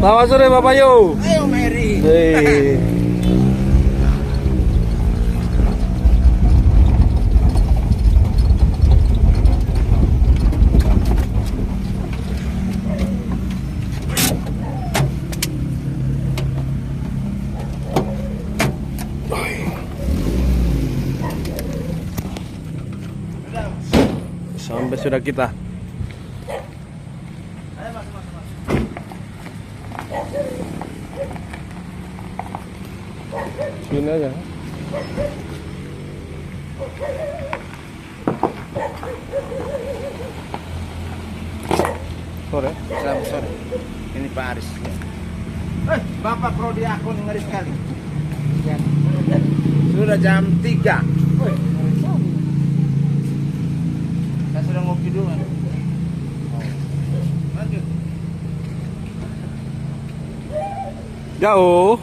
Selamat sore Bapak Yo. Ayo Mary. Hei. Sampai sudah kita. Sini aja. Sore. Selamat sore. Ini Pak Aris. Bapak Prodi akun ngeri sekali. Sudah jam 3. Saya sudah ngopi dulu. Lanjut. Jauh.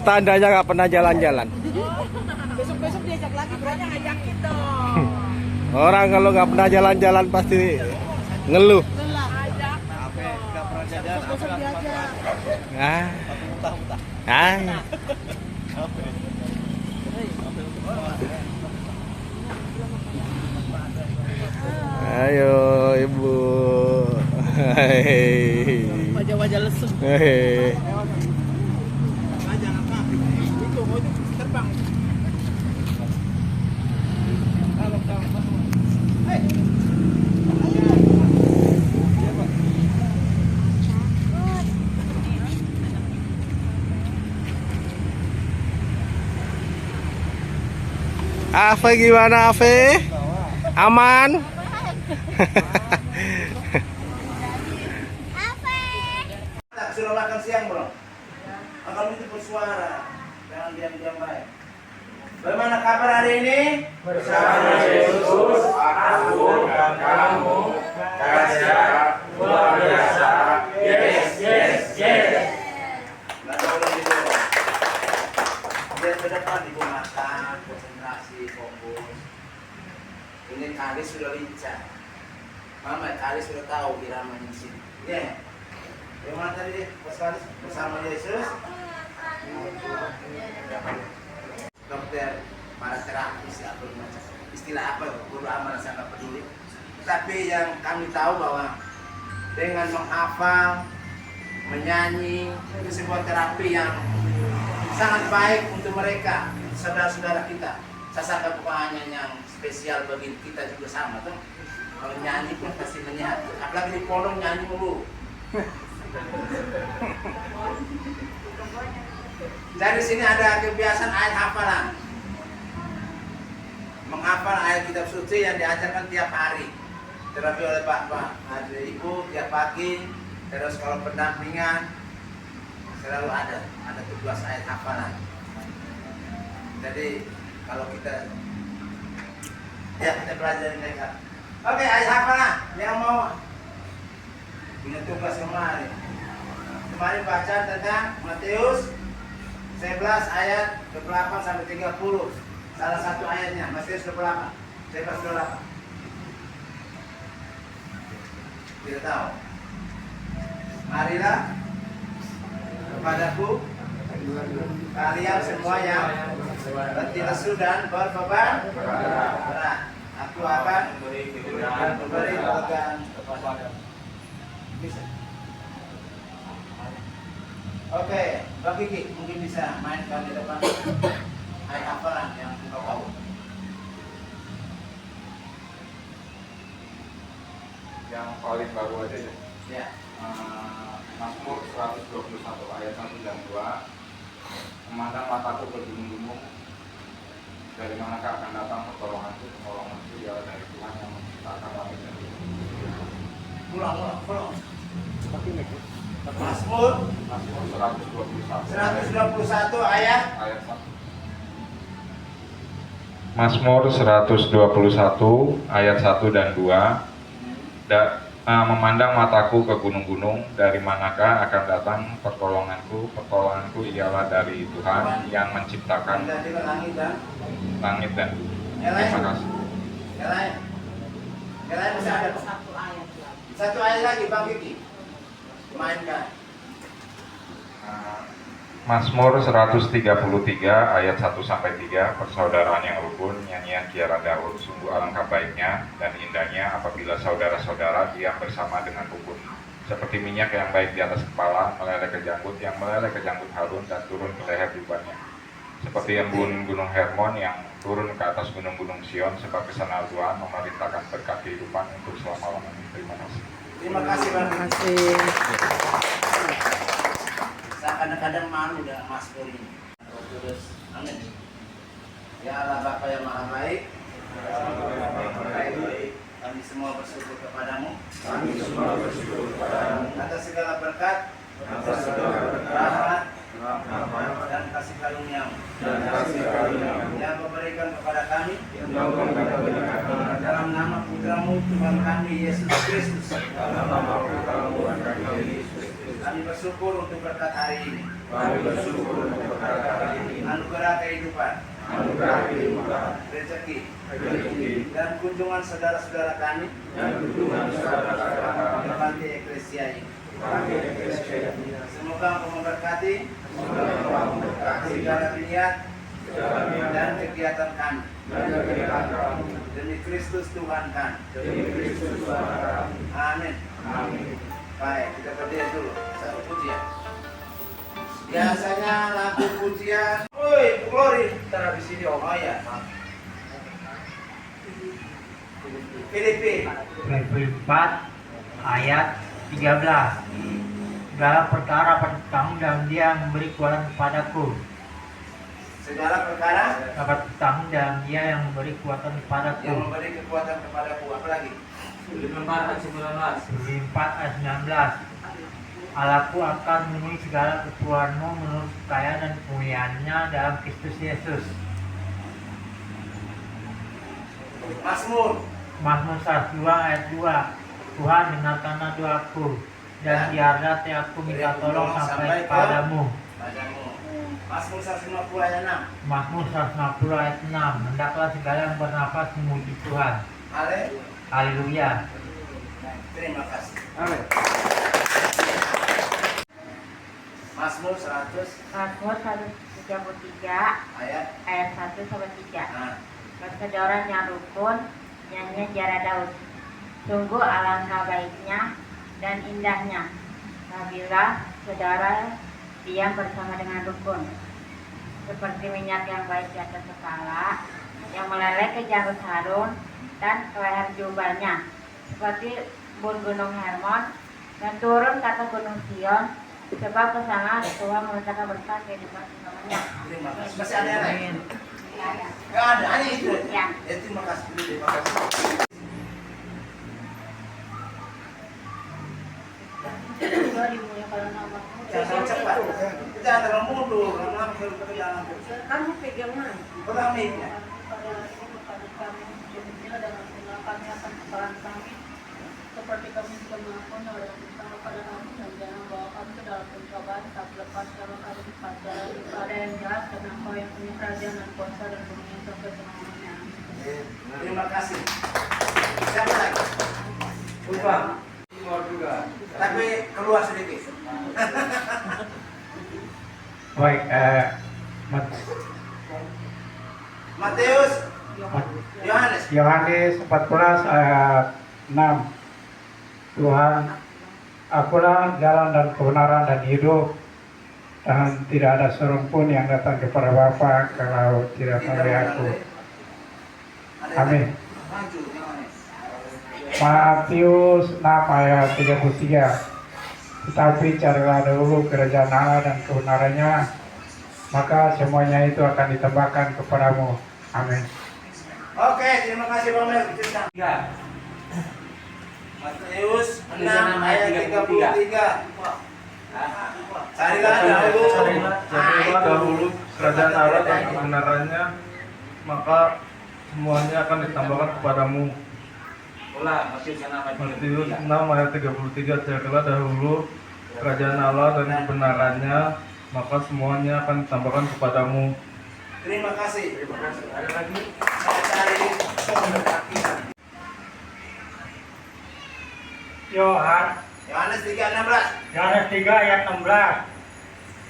Tandanya nggak pernah jalan-jalan. Besok-besok diajak lagi, berarti ngajakin dong. Orang kalau nggak pernah jalan-jalan pasti ngeluh. Ajak. Enggak pernah jajan. Besok diajak. Ah, Muntah-muntah. ah. Ayo ibu. Hei. Wajah-wajah lesem. Hei. Jangan apa. Itu mau itu terbang. Kalau masuk. Hei. Afe gimana Afe? Aman? Tak suruh makan siang, Bro. Kalau itu bersuara, jangan diam-diam baik. Bagaimana kabar hari ini? Bersama Yesus, aku dan kamu, kasih luar biasa. Yes, yes, yes. Nggak boleh gitu. Lihat ke depan, ibu makan, konsentrasi, fokus. Ini kali sudah lincah. Mama kali sudah tahu iramanya di sini. Ya. Bagaimana tadi Mas Kalis bersama Yesus? Dokter, para terapis, apa istilah apa, guru amal sangat peduli. Tapi yang kami tahu bahwa dengan menghafal, menyanyi itu sebuah terapi yang sangat baik untuk mereka, saudara-saudara kita. Saya sangka bukan hanya yang spesial bagi kita juga sama tuh. Kalau nyanyi pun pasti menyehatkan. Apalagi di pondok nyanyi mulu. Dari sini ada kebiasaan ayat hafalan. Menghafal ayat kitab suci yang diajarkan tiap hari. Terapi oleh Bapak, ada Ibu tiap pagi. Terus kalau pendampingan selalu ada tugas ayat hafalan. Jadi kalau kita pelajari mereka. Oke, ayat hafalan yang mau punya tugas kemarin. Kemarin baca tentang Matius 11 ayat 28 sampai 30. Salah satu ayatnya Matius 28. 11 28. Tidak tahu. Marilah kepadaku kalian semua yang letih lesu dan berbeban berat. Aku akan memberi kelegaan kepada. Bisa. Oke, Mbak Kiki mungkin bisa mainkan di depan ayat hafalan yang kau tahu. Yang paling baru aja ya. Ya. Mazmur 121 ayat 1 dan 2. Memandang mataku ke gunung-gunung, dari manakah akan datang pertolonganku? Pertolonganku ialah dari Tuhan yang menciptakan langit dan bumi. Ulang. Mazmur 121 ayat 1. Mazmur 121 ayat 1 dan 2. Memandang mataku ke gunung-gunung, dari manakah akan datang pertolonganku? Pertolonganku ialah dari Tuhan yang menciptakan langit dan bumi. Terima kasih. Yang lain bisa ada Satu ayat. Satu ayat lagi Bang Kiki. Mainkan. Mazmur 133 ayat 1 sampai 3, persaudaraan yang rukun, nyanyian Kiara Daud, sungguh alangkah baiknya dan indahnya apabila saudara-saudara diam bersama dengan rukun. Seperti minyak yang baik di atas kepala, meleleh ke janggut, yang meleleh ke janggut Harun dan turun ke leher jubahnya. Seperti embun gunung Hermon yang turun ke atas gunung-gunung Sion, sebab kesana Tuhan memerintahkan berkat kehidupan untuk selama-lamanya. Terima kasih. Terima kasih Bang Kiki. Saya kadang-kadang malu dengan Mazmur ini. Roh Kudus. Amin. Ya Allah Bapa yang Maha Baik. Kami semua bersyukur kepadamu. Atas segala berkat, rahmat, dan kasih karunia-Mu yang Kau berikan kepada kami dalam nama Putra-Mu Tuhan kami Yesus Kristus. Kami bersyukur untuk berkat hari ini. Anugerah kehidupan, rezeki, dan kunjungan saudara-saudara kami di panti eklesia ini. Semoga Engkau memberkati segala niat dan kegiatan kami. Demi Kristus Tuhan kami. Amin. Baik, kita berdiri dulu. Satu pujian. Biasanya lagu pujian. Woi, glory. Ntar habis ini oh ya. Filipi 4 ayat 13. Segala perkara bertanggung dan Dia memberi kekuatan kepadaku. segala perkara Dapat bertanggung dan Dia yang memberi kekuatan kepadaku. yang memberi kekuatan kepadaku. Apa lagi? 4 ayat 19. Allahku akan memenuhi segala keperluanmu menurut kekayaan dan kemuliaannya dalam Kristus Yesus. Mazmur Mazmur 102 ayat 2. Tuhan dengarkanlah doaku dan biarlah aku minta tolong sampai kepadamu. padamu. Mazmur 150 ayat 6. Mazmur 150 ayat 6. Hendaklah segala yang bernafas memuji Tuhan. Haleluya. Terima kasih. Amin. Mazmur 100 Mazmur 133 ayat. ayat 1 sampai 3. Nah, Persaudaraan yang rukun, nyanyian Kiara Daud. Sungguh alangkah baiknya dan indahnya apabila saudara diam bersama dengan rukun. Seperti minyak yang baik di atas kepala, yang meleleh ke janggut Harun dan ke leher jubahnya. Seperti gunung Hermon dan turun ke atas gunung Sion, sebab kesana Tuhan memerintahkan berkat kehidupan selamanya. terima kasih. Masih ada yang lain? Ya. Enggak ada, hanya itu. Ya. Terima kasih. Terima kasih. Juga dimuliakan namamu. Jangan cepat. Jangan terlalu mundur. Karena kalau pegangan. Kamu pegang mana? Pegang mic-nya. Kami akan kesalahan kami seperti kami juga mengampuni orang yang bersalah pada kami dan jangan bawa kami ke dalam pencobaan tapi lepaskanlah kami pada daripada yang jahat karena Engkau yang punya kerajaan dan kuasa dan kemuliaan sampai selamanya. Terima kasih. Siapa lagi? Lupa. Tapi keluar sedikit. Baik, Matius, Yohanes. Yohanes 14 ayat 6. Tuhan, akulah jalan dan kebenaran dan hidup, dan tidak ada seorang pun yang datang kepada Bapa kalau tidak melalui aku. Amin. Maju, Yohanes. Matius 6 ayat 33. Tetapi carilah dahulu kerajaan Allah dan kebenarannya, maka semuanya itu akan ditambahkan kepadamu. Amin. Oke, terima kasih Bang Mel. Matius 6 ayat 33. Carilah dahulu. Carilah dahulu kerajaan Allah dan kebenarannya, maka semuanya akan ditambahkan kepadamu. Matius 6 ayat 33. Carilah dahulu kerajaan Allah dan kebenarannya, maka semuanya akan ditambahkan kepadamu. Terima kasih. Ada lagi? Saya cari sumber kaki. Yohanes 3:16. Yohanes 3 ayat 16.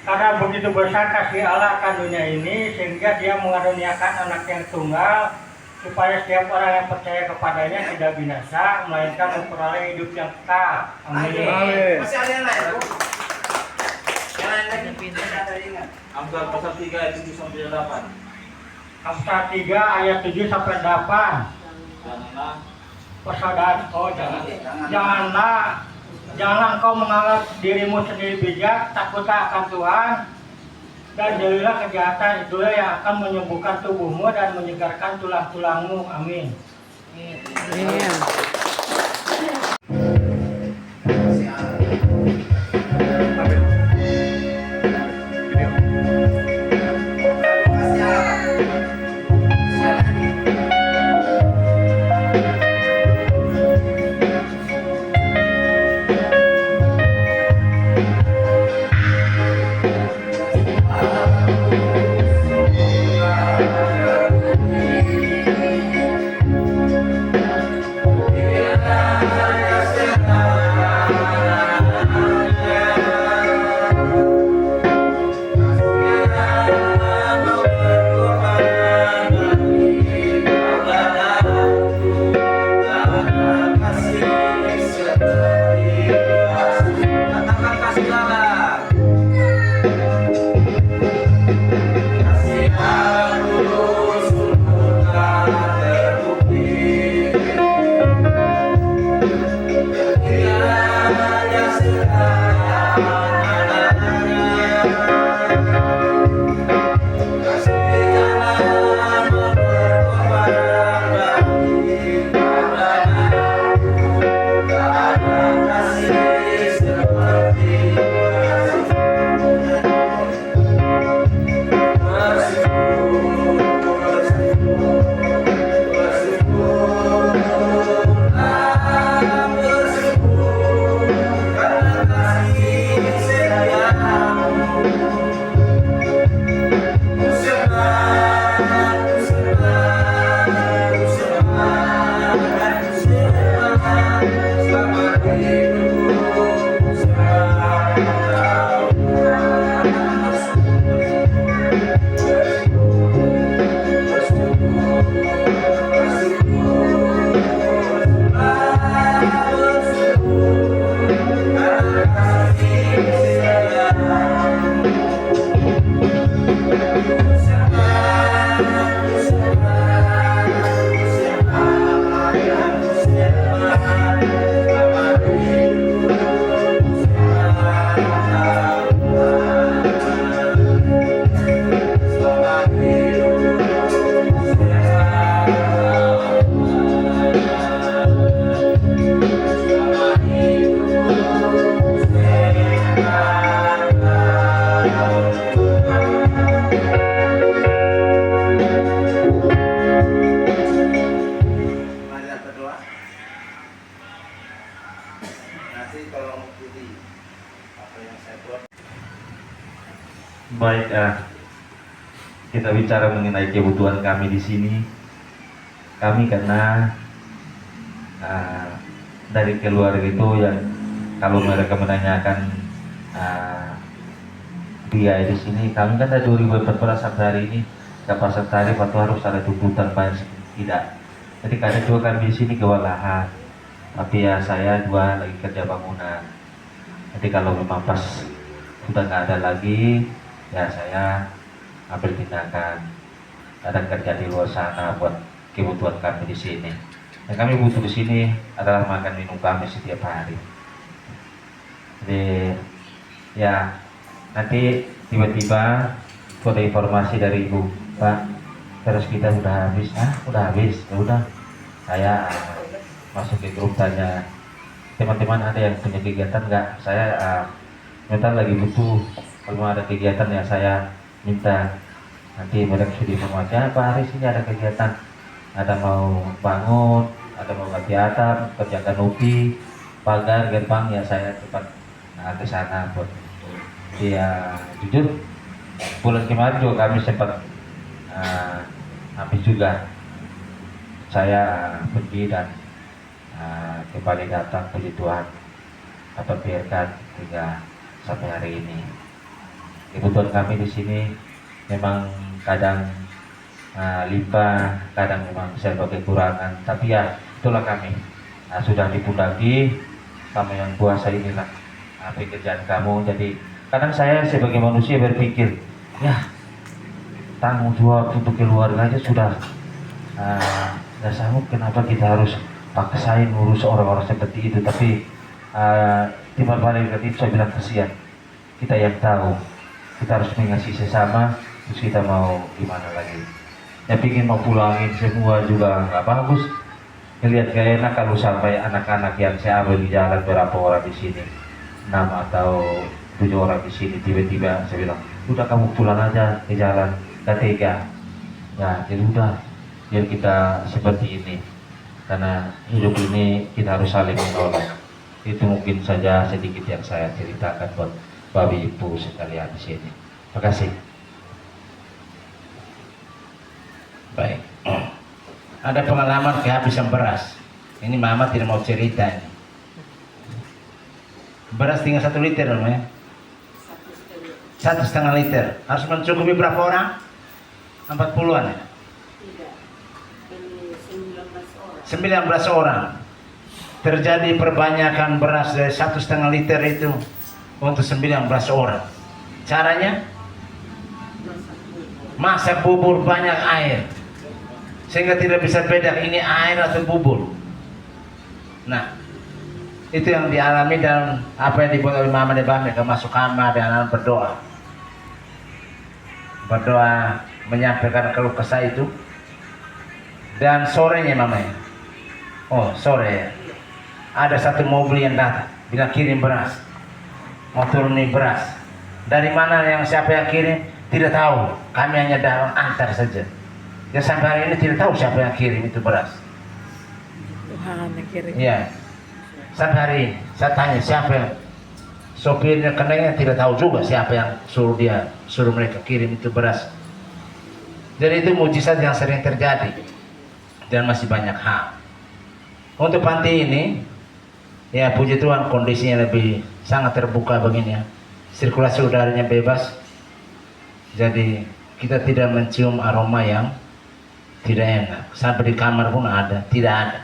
Karena begitu besar kasih Allah akan dunia ini sehingga dia mengaruniakan anak yang tunggal supaya setiap orang yang percaya kepadanya tidak binasa melainkan memperoleh hidup yang kekal. Amin. Masih ada yang lain, Bu? Yang lain lagi ada ingat. Amsal pasal 3 ayat 7 sampai 8. Amsal 3 ayat 7 sampai 8. Janganlah Janganlah engkau menganggap dirimu sendiri bijak, takutlah akan Tuhan, dan jauhilah kejahatan, itulah yang akan menyembuhkan tubuhmu dan menyegarkan tulang-tulangmu. Amin. Masih ada. Masih ada. Baik, kita bicara mengenai kebutuhan kami di sini. Kami karena dari keluarga itu yang kalau mereka menanyakan biaya di sini, kami kan ada 2014 sampai hari ini, dapat sehari waktu harus ada tuntutan bayar tidak. Jadi kadang juga kami di sini kewalahan. Tapi ya saya dua lagi kerja bangunan. Jadi kalau memang pas sudah nggak ada lagi, ya saya ambil tindakan. Kadang kerja di luar sana buat kebutuhan kami di sini. Yang kami butuh di sini adalah makan minum kami setiap hari. Jadi ya nanti tiba-tiba ada informasi dari ibu, Pak, terus kita udah habis. Udah habis. Ya udah, saya masuk ke grup tanya teman-teman ada yang punya kegiatan nggak? Saya bentar lagi butuh. Kalau ada kegiatan ya saya minta. Nanti mereka sudah informasi Pak hari ini ada kegiatan, ada mau bangun, ada mau ganti atap, kerjakan upi, pagar, gerbang, ya saya cepat ke sana buat. Ya jujur bulan kemarin juga kami sempat habis juga saya pergi dan kembali datang, puji Tuhan dapat biarkan hingga sampai hari ini. Kebutuhan kami di sini memang kadang limpah, kadang memang sebagai kekurangan, tapi ya itulah kami sudah dipundaki sama yang kuasa inilah pekerjaan kamu. Jadi kadang saya sebagai manusia berpikir, ya tanggung jawab untuk keluarga aja sudah nggak sanggup, kenapa kita harus paksain ngurus orang-orang seperti itu. Tapi timbal balik itu saya bilang kasihan, kita yang tahu kita harus mengasihi sesama, terus kita mau gimana lagi. Ya pingin mau pulangin semua juga nggak bagus. Ngelihat gak enak kalau sampai anak-anak yang saya ambil di jalan, berapa orang di sini, 6 atau 7 orang di sini, tiba-tiba saya bilang, udah kamu pulang aja ke jalan, gak tega. Ya jadi udah, biar kita seperti ini, karena hidup ini kita harus saling menolong. Itu mungkin saja sedikit yang saya ceritakan buat Bapak Ibu sekalian di sini. Terima kasih. Baik. Ada pengalaman kehabisan beras. Ini mama tidak mau cerita ini. Beras tinggal 1 liter namanya. 1,5 liter. Harus mencukupi berapa orang? 40-an ya? Tidak. Ini 19 orang. 19 orang. Terjadi perbanyakan beras dari 1,5 liter itu untuk 19 orang. Caranya? Masak bubur banyak air, sehingga tidak bisa beda ini air atau bubur. Nah, itu yang dialami dan apa yang dibuat oleh mama dan bapa. Mereka masuk kamar dan berdoa, menyampaikan keluh kesah itu. Dan sorenya mamanya, sore ada satu mobil yang datang bilang kirim beras, mau turunin beras. Dari mana, yang siapa yang kirim tidak tahu, kami hanya dalam antar saja. Ya sampai hari ini tidak tahu siapa yang kirim itu beras. Tuhan yang kirim. Iya. Sampai hari ini saya tanya siapa yang sopirnya, kenanya tidak tahu juga siapa yang suruh mereka kirim itu beras. Jadi itu mujizat yang sering terjadi dan masih banyak hal. Untuk panti ini, ya puji Tuhan kondisinya lebih sangat terbuka begini ya. Sirkulasi udaranya bebas. Jadi kita tidak mencium aroma yang tidak enak. Sampai di kamar pun tidak ada.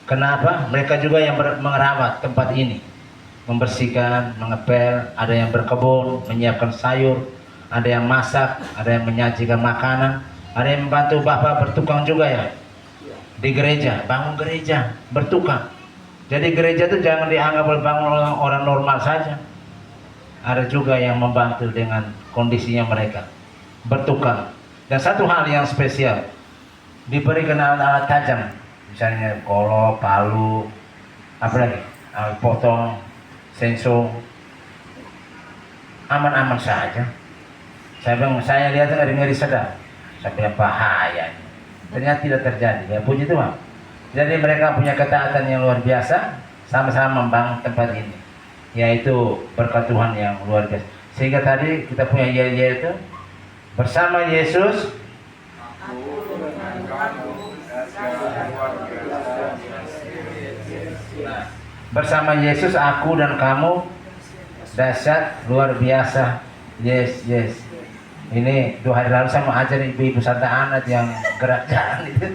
Kenapa? Mereka juga yang merawat tempat ini, membersihkan, mengepel, ada yang berkebun, menyiapkan sayur, ada yang masak, ada yang menyajikan makanan, ada yang membantu bapak bertukang juga ya. Di gereja, bangun gereja, bertukang. Jadi gereja itu jangan dianggap bangun orang normal saja. Ada juga yang membantu dengan kondisinya mereka, bertukang. Dan satu hal yang spesial, diberikan alat-alat tajam, misalnya golok, palu, apa lagi, alat potong, sensor, aman-aman saja. Saya lihat ngeri-ngeri sedang, saya bilang bahaya. Ternyata tidak terjadi, ya puji Tuhan. Jadi mereka punya ketaatan yang luar biasa, sama-sama membangun tempat ini, yaitu berkat Tuhan yang luar biasa. Sehingga tadi kita punya yel-yel itu, bersama Yesus bersama Yesus aku dan kamu dahsyat luar biasa. Yes. Ini 2 hari lalu saya mau ajar ibu-ibu Santa Anak yang gerak jalan itu.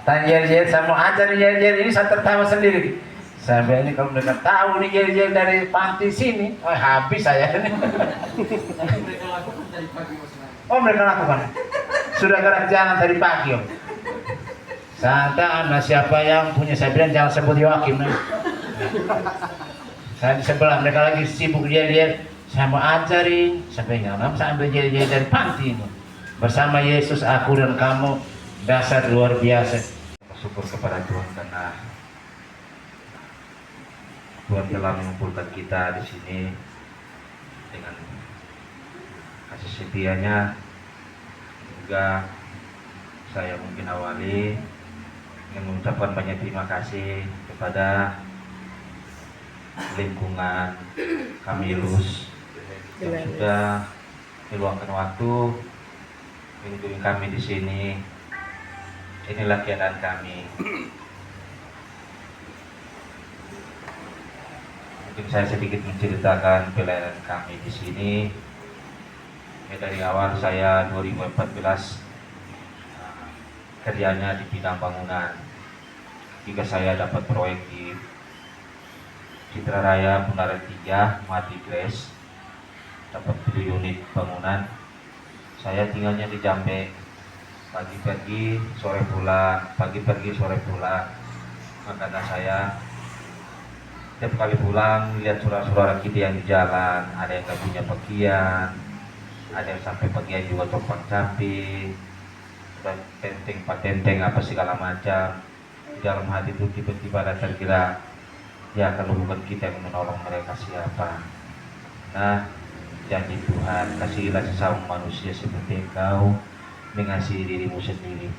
Tanya yel-yel, saya mau ajar yel-yel ini, saya tertawa sendiri. Sampai ini kalau mereka tahu nih yel-yel dari panti sini, habis saya. Oh mereka lakukan. Sudah gerak jalan tadi pagi om. Santa Ana siapa yang punya, saya bilang jangan sebut Yoakim. Saya di sebelah mereka lagi sibuk yel-yel. Saya mau ajarin, sampai nggak saya ambil yel-yel dari panti ini. Bersama Yesus aku dan kamu dasar luar biasa. Bersyukur kepada Tuhan karena Tuhan telah mengumpulkan kita di sini dengan kasih setianya. Juga saya mungkin awali ingin mengucapkan banyak terima kasih kepada lingkungan Kamilus yang sudah meluangkan waktu mengunjungi kami di sini. inilah keadaan kami. Mungkin saya sedikit menceritakan pelayanan kami di sini. Dari awal saya 2014 kerjanya di bidang bangunan. Jika saya dapat proyek di Citra Raya Bundaran 3 Mati Grace, dapat 7 unit bangunan. Saya tinggalnya di Jambe, pagi pergi sore pulang, pagi pergi sore pulang. Makanya saya setiap kali pulang lihat saudara-saudara kita yang di jalan, ada yang gak punya bagian, ada yang sampai bagian juga topang cabai, tenteng patenteng apa segala macam. Di dalam hati itu tiba-tiba ada terkira, ya kalau bukan kita yang menolong mereka siapa. Nah, janji Tuhan, kasihilah sesama manusia seperti engkau mengasihi dirimu sendiri.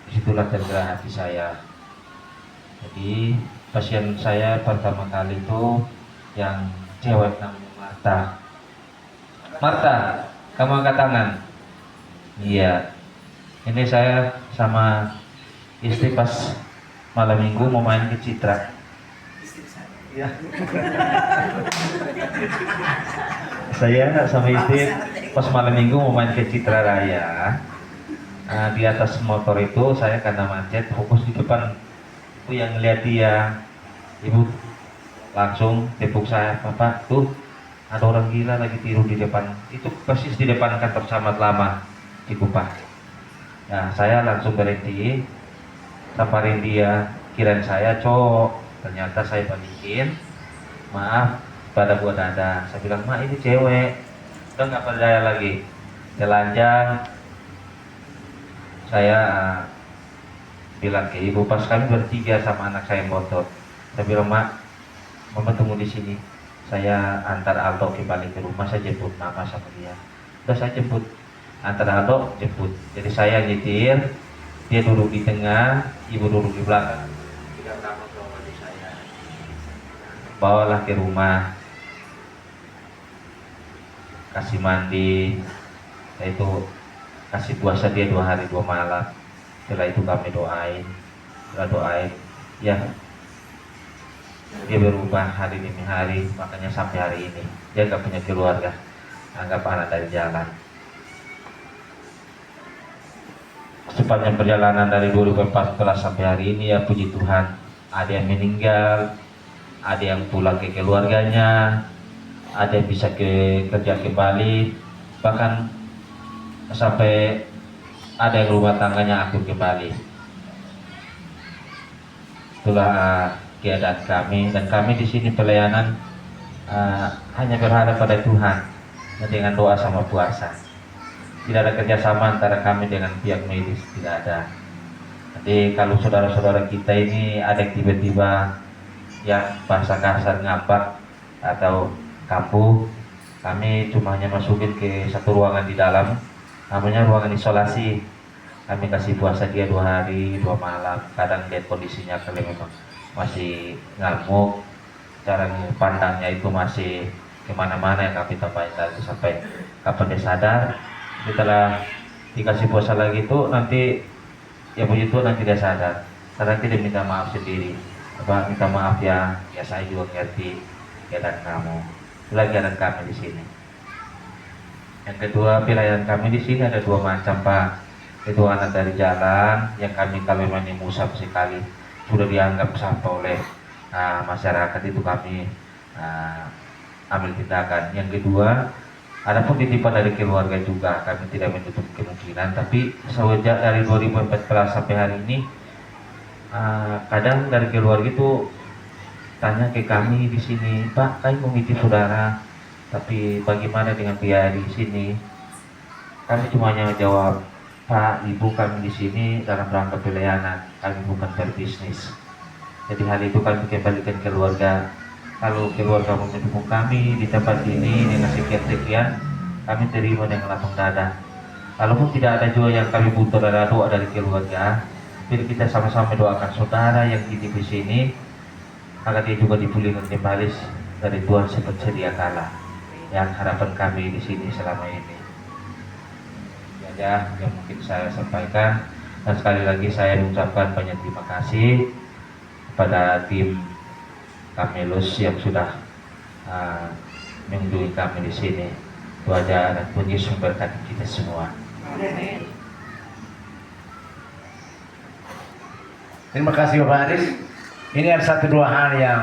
Disitulah tergerak hati saya. Jadi pasien saya pertama kali itu yang cewek namanya Marta. Marta, kamu angkat tangan. Iya. Ini saya sama istri pas malam minggu mau main ke Citra. Iya. Saya sama istri pas malam minggu mau main ke Citra Raya. Nah, di atas motor itu saya karena macet fokus di depan. Itu yang ngeliat dia, ibu langsung tepuk saya, Bapak tuh ada orang gila lagi tidur di depan. Itu persis di depan kantor Samad Lama Cikupang. Nah, saya langsung berhenti, samperin dia, kirain saya cowok. Ternyata saya balikin, maaf pada gua dada. Saya bilang, "Ma, ini cewek." Udah nggak percaya lagi. Telanjang. Saya bilang ke ibu, pas kami bertiga sama anak saya yang botot. Saya bilang, "Mak, Mama tunggu di sini. Saya antar Aldo kembali ke rumah, saya jemput Mama sama dia." Udah saya jemput, antar Aldo jemput. Jadi saya nyetir, dia duduk di tengah, ibu duduk di belakang. Bawalah ke rumah, kasih mandi, itu kasih puasa dia 2 hari 2 malam. Setelah itu kami doain, ya dia berubah hari demi hari, makanya sampai hari ini dia gak punya keluarga, anggap anak dari jalan. Sepanjang perjalanan dari 2014 sampai hari ini, ya puji Tuhan, ada yang meninggal, ada yang pulang ke keluarganya, ada yang bisa kerja kembali, bahkan sampai ada yang rumah tangganya akur kembali. Itulah keadaan kami, dan kami di sini pelayanan hanya berharap pada Tuhan dengan doa sama puasa. Tidak ada kerjasama antara kami dengan pihak medis, tidak ada. Jadi kalau saudara-saudara kita ini ada yang tiba-tiba yang bahasa kasar ngambak atau kambuh, kami cuma hanya masukin ke satu ruangan di dalam, namanya ruangan isolasi. Kami kasih puasa dia 2 hari 2 malam. Kadang lihat kondisinya kalau memang masih ngamuk, cara pandangnya itu masih kemana-mana, yang kami tambahin lagi sampai kapan dia sadar. Setelah dikasih puasa lagi itu nanti ya puji Tuhan, nanti dia sadar. Nanti dia minta maaf sendiri. Bapak minta maaf ya saya juga ngerti keadaan kamu. Itulah keadaan kami di sini. Yang kedua, pelayanan kami di sini ada 2 macam, Pak. Itu anak dari jalan yang kami kalau memang musab sekali sudah dianggap sampah oleh masyarakat, itu kami ambil tindakan. Yang kedua, adapun titipan dari keluarga juga kami tidak menutup kemungkinan, tapi sejak dari 2014 sampai hari ini kadang dari keluarga itu tanya ke kami di sini, "Pak, kami menitip saudara, tapi bagaimana dengan biaya di sini?" Kami cuma hanya jawab, "Pak, Ibu, kami di sini dalam rangka pelayanan, kami bukan berbisnis. Jadi hal itu kami kembalikan keluarga. Kalau keluarga mau mendukung kami di tempat ini dengan sekian-sekian, kami terima dengan lapang dada. Kalaupun tidak ada juga yang kami butuh adalah doa dari keluarga, jadi kita sama-sama doakan saudara yang titip di sini, agar dia juga dipulihkan kembali dari Tuhan seperti sedia kala." Yang harapan kami di sini selama ini. Ya, yang mungkin saya sampaikan. Dan sekali lagi saya mengucapkan banyak terima kasih kepada tim Kamilus yang sudah mengunjungi kami di sini. Tuhan dan Tuhan Yesus memberkati kita semua. Terima kasih Bapak Aris. Ini ada satu dua hal yang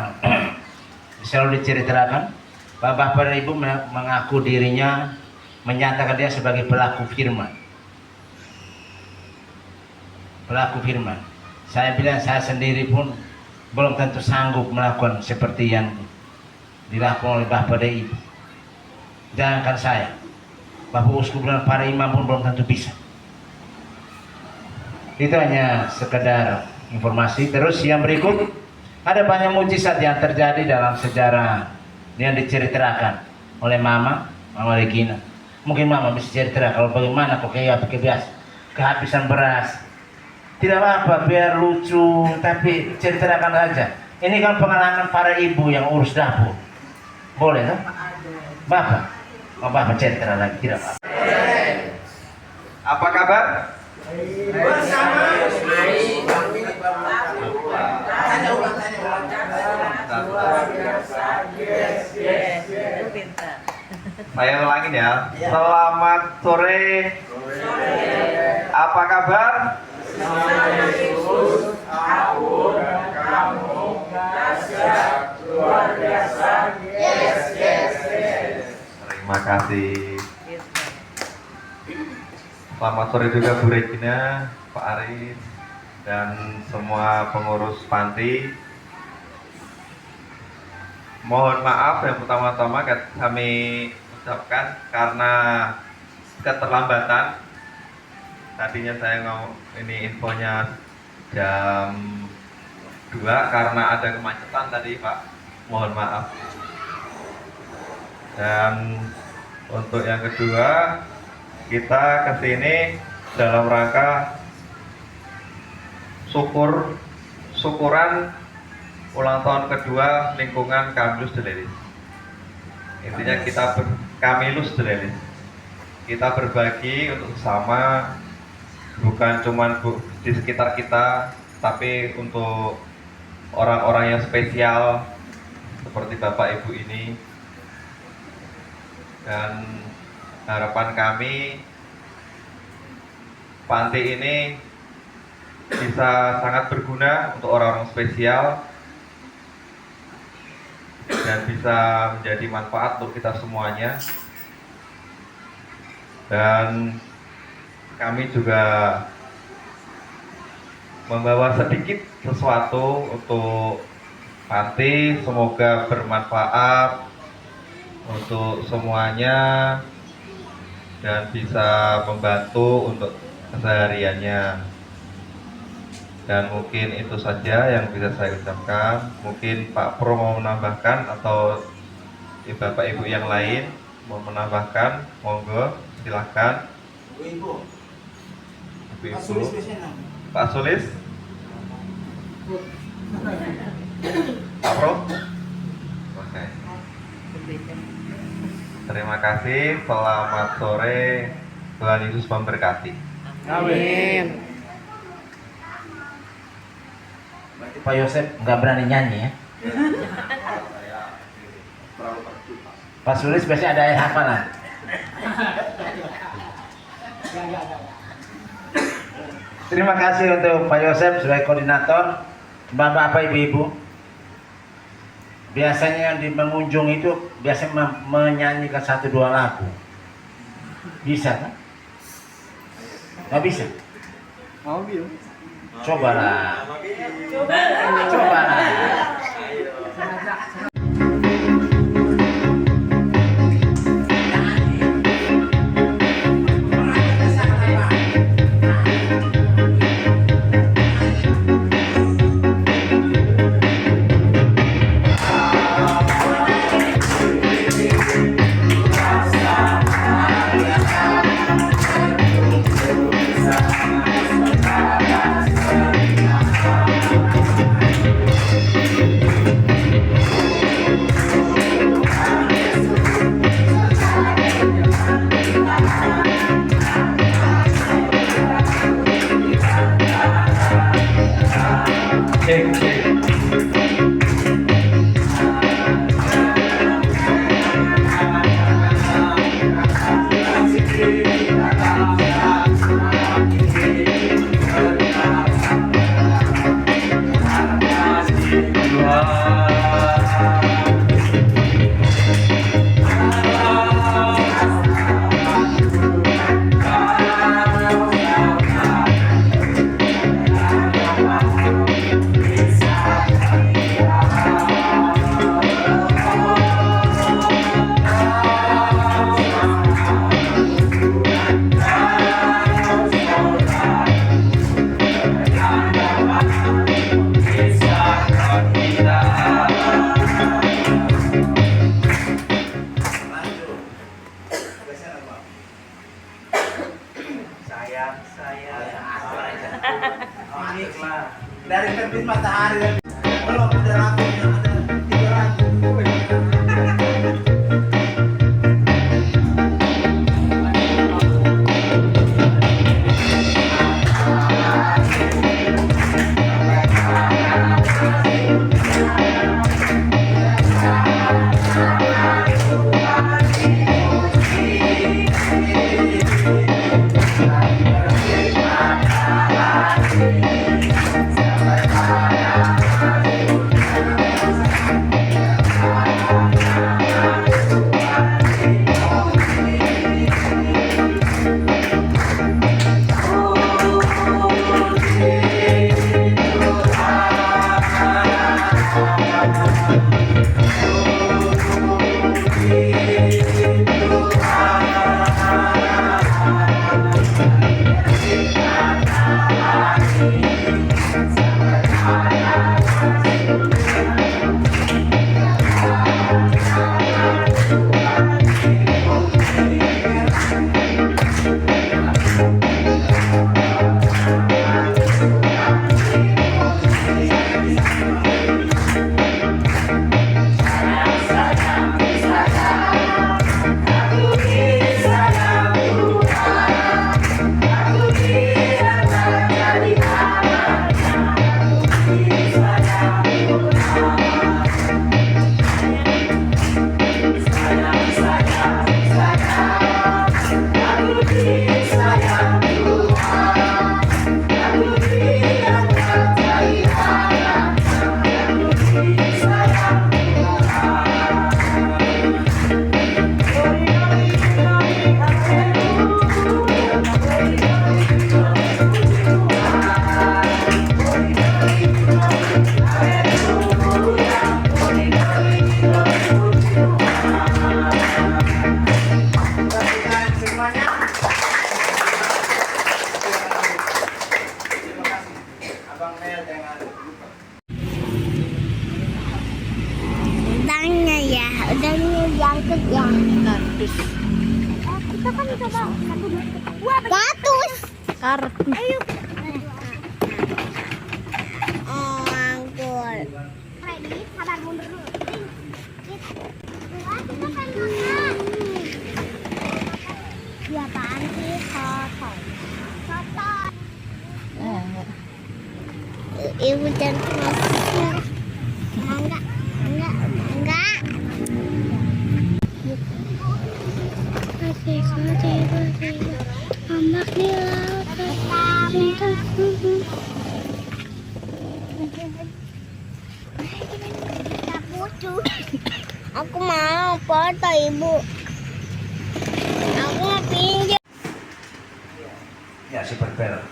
selalu diceritakan. Bapak dan Ibu mengaku dirinya, menyatakan dia sebagai pelaku firman. Pelaku firman. Saya bilang saya sendiri pun belum tentu sanggup melakukan seperti yang dilakukan oleh Bapak dan Ibu. Jangankan saya, Bapak Uskup dan para imam pun belum tentu bisa. Itu hanya sekedar informasi. Terus yang berikut, ada banyak mujizat yang terjadi dalam sejarah yang diceritakan oleh Mama Regina. Mungkin Mama bisa cerita kalau bagaimana kok kayak biasa kehabisan beras. Tidak apa-apa, biar lucu, tapi ceritakan aja. Ini kan pengalaman para ibu yang urus dapur. Boleh kan? Bapak, mau Bapak cerita lagi, tidak apa-apa. Apa kabar? Bersama. Saya ulangin ya. Selamat sore. Apa kabar? Terima kasih. Selamat sore juga Bu Regina, Pak Aris, dan semua pengurus panti. Mohon maaf yang pertama-tama kami ucapkan karena keterlambatan. Tadinya saya ini infonya jam 2 karena ada kemacetan tadi Pak. Mohon maaf. Dan untuk yang kedua, kita kesini dalam rangka syukuran ulang tahun kedua lingkungan Kamilus Delelis. Intinya Kamilus Delelis. Kita berbagi untuk sesama, bukan cuma di sekitar kita, tapi untuk orang-orang yang spesial seperti Bapak Ibu ini. Dan harapan kami panti ini bisa sangat berguna untuk orang-orang spesial dan bisa menjadi manfaat untuk kita semuanya. Dan kami juga membawa sedikit sesuatu untuk panti, semoga bermanfaat untuk semuanya dan bisa membantu untuk kesehariannya. Dan mungkin itu saja yang bisa saya ucapkan. Mungkin Pak Pro mau menambahkan atau Bapak Ibu yang lain mau menambahkan, monggo silahkan. Ibu. Pak Sulis. Pak Pro. Oke. Terima kasih. Selamat sore. Tuhan Yesus memberkati. Amin. Berarti Pak Yosef nggak berani nyanyi ya? Pak Sulis biasanya ada ayat hafalan. Terima kasih untuk Pak Yosef sebagai koordinator. Bapak-bapak, ibu-ibu, biasanya yang di pengunjung itu biasanya menyanyikan 1-2 lagu. Bisa kan? Nggak bisa? Cobalah. Cobalah. sayang dari terbit matahari belum ada lagunya, ada 3 lagu. Ayo. Oh, anggur. Ready, sabar mundur dulu. Kita kan makan. Dia apaan sih? Soto. Soto. Ibu dan masuk. Enggak. Amak di laut cintaku. Aku mau foto ibu. Aku mau pinjam. Ya, si berber.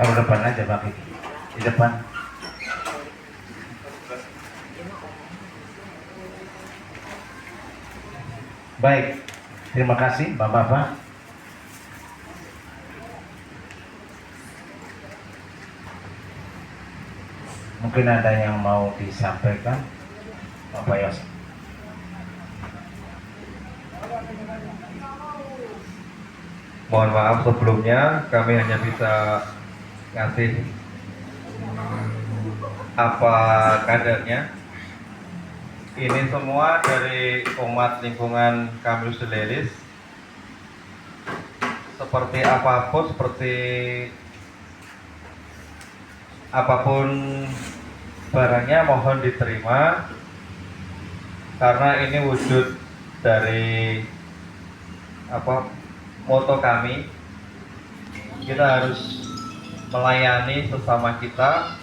Taruh depan aja Pak Kiki. Di depan. Baik, terima kasih Bapak-Bapak. Mungkin ada yang mau disampaikan, Bapak Yos. Mohon maaf sebelumnya, kami hanya bisa ngasih apa kadarnya. Ini semua dari umat lingkungan Kamil Sulelis. seperti apapun barangnya mohon diterima, karena ini wujud dari moto kami. Kita harus melayani sesama kita,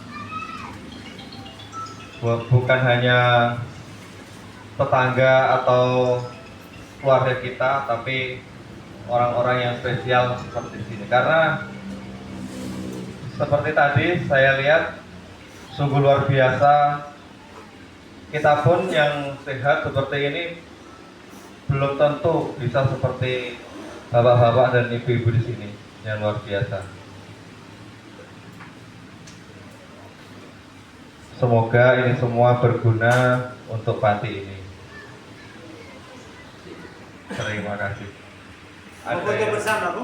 bukan hanya tetangga atau keluarga kita, tapi orang-orang yang spesial seperti sini. Karena seperti tadi saya lihat sungguh luar biasa. Kita pun yang sehat seperti ini belum tentu bisa seperti bapak-bapak dan ibu-ibu di sini yang luar biasa. Semoga ini semua berguna untuk panti ini. Terima kasih. Foto bersama, Bu.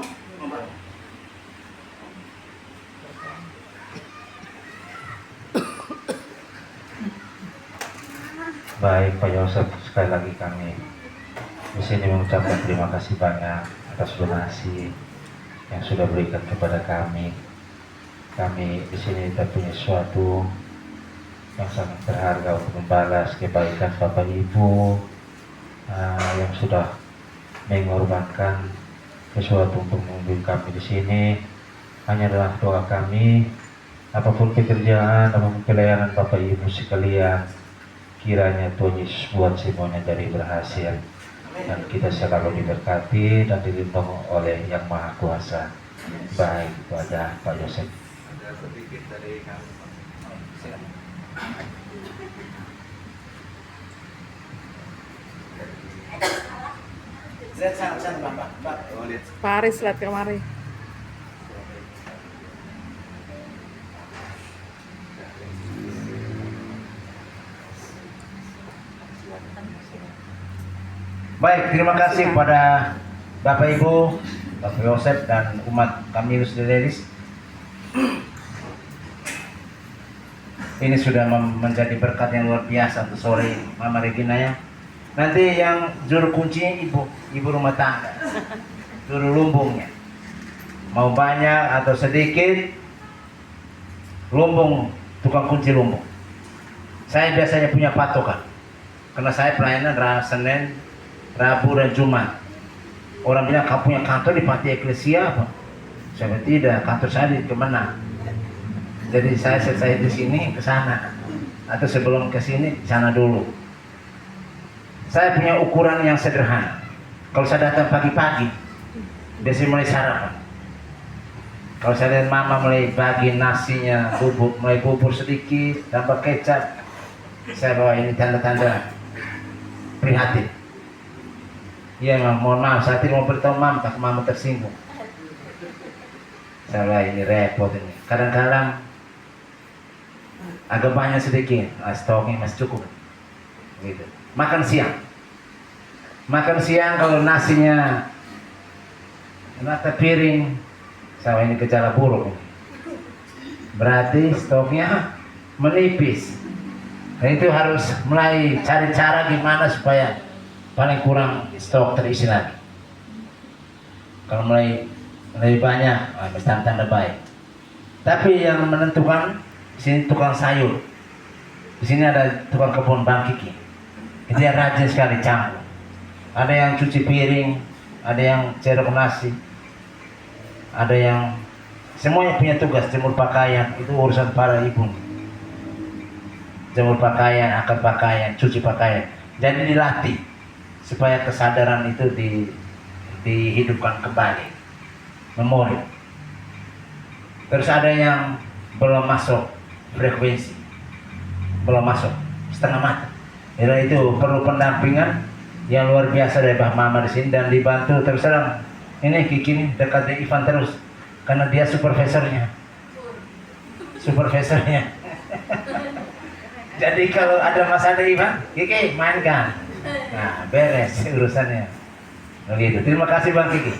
Baik Pak Yosef, sekali lagi kami di sini mengucapkan terima kasih banyak atas donasi yang sudah berikan kepada kami. Kami di sini tidak punya sesuatu yang sangat berharga untuk membalas kebaikan Bapak Ibu yang sudah mengorbankan sesuatu untuk mengunjungi kami di sini. Hanya adalah doa kami, apapun pekerjaan, apapun pelayanan Bapak Ibu sekalian, kiranya Tuhan Yesus buat semuanya jadi berhasil, dan kita selalu diberkati dan dilindungi oleh Yang Maha Kuasa. Baik, itu aja Pak Yosef. Ada sedikit dari kami. Lihat sana, Bapak. Pak Aris lihat kemari. Baik, terima kasih kepada Bapak Ibu, Bapak Yosef dan umat kami Rusdileris. Ini sudah menjadi berkat yang luar biasa untuk sore Mama Regina ya. Nanti yang juru kuncinya ibu rumah tangga, juru lumbungnya. Mau banyak atau sedikit, lumbung, tukang kunci lumbung. Saya biasanya punya patokan, karena saya pelayanan Senin, Rabu dan Jumat. Orang bilang kamu punya kantor di panti eklesia apa? Saya bilang tidak, kantor saya di Kemenang. Jadi saya selesai di sini ke sana, atau sebelum ke sini di sana dulu. Saya punya ukuran yang sederhana. Kalau saya datang pagi-pagi, biasanya mulai sarapan. Kalau saya lihat Mama mulai bagi nasinya, mulai bubur sedikit, tambah kecap, saya bawa ini tanda-tanda prihatin. Iya Mam, mohon maaf, saya tidak mau beritahu Mam, tak Mama tersinggung. Saya ini repot ini. Kadang-kadang agak banyak sedikit, stoknya masih cukup. Gitu. Makan siang kalau nasinya rata piring, saya ini gejala buruk. Berarti stoknya menipis. Dan itu harus mulai cari cara gimana supaya paling kurang stok terisi lagi. Kalau mulai lebih banyak, tanda baik. Tapi yang menentukan di sini tukang sayur. Di sini ada tukang kebun Bang Kiki. Itu yang rajin sekali campur. Ada yang cuci piring, ada yang cerok nasi, ada yang semuanya punya tugas. Jemur pakaian itu urusan para ibu. Jemur pakaian, akad pakaian, cuci pakaian. Jadi dilatih supaya kesadaran itu dihidupkan kembali, memori. Terus ada yang belum masuk frekuensi, belum masuk setengah mata. Jadi itu perlu pendampingan yang luar biasa dari Bah Mama di sini, dan dibantu terus terang. Ini Kiki ini dekat dengan Ivan terus karena dia supervisornya. Jadi kalau ada masalah Ivan, Kiki mainkan. Nah, beres urusannya. Begitu. Terima kasih Bang Kiki.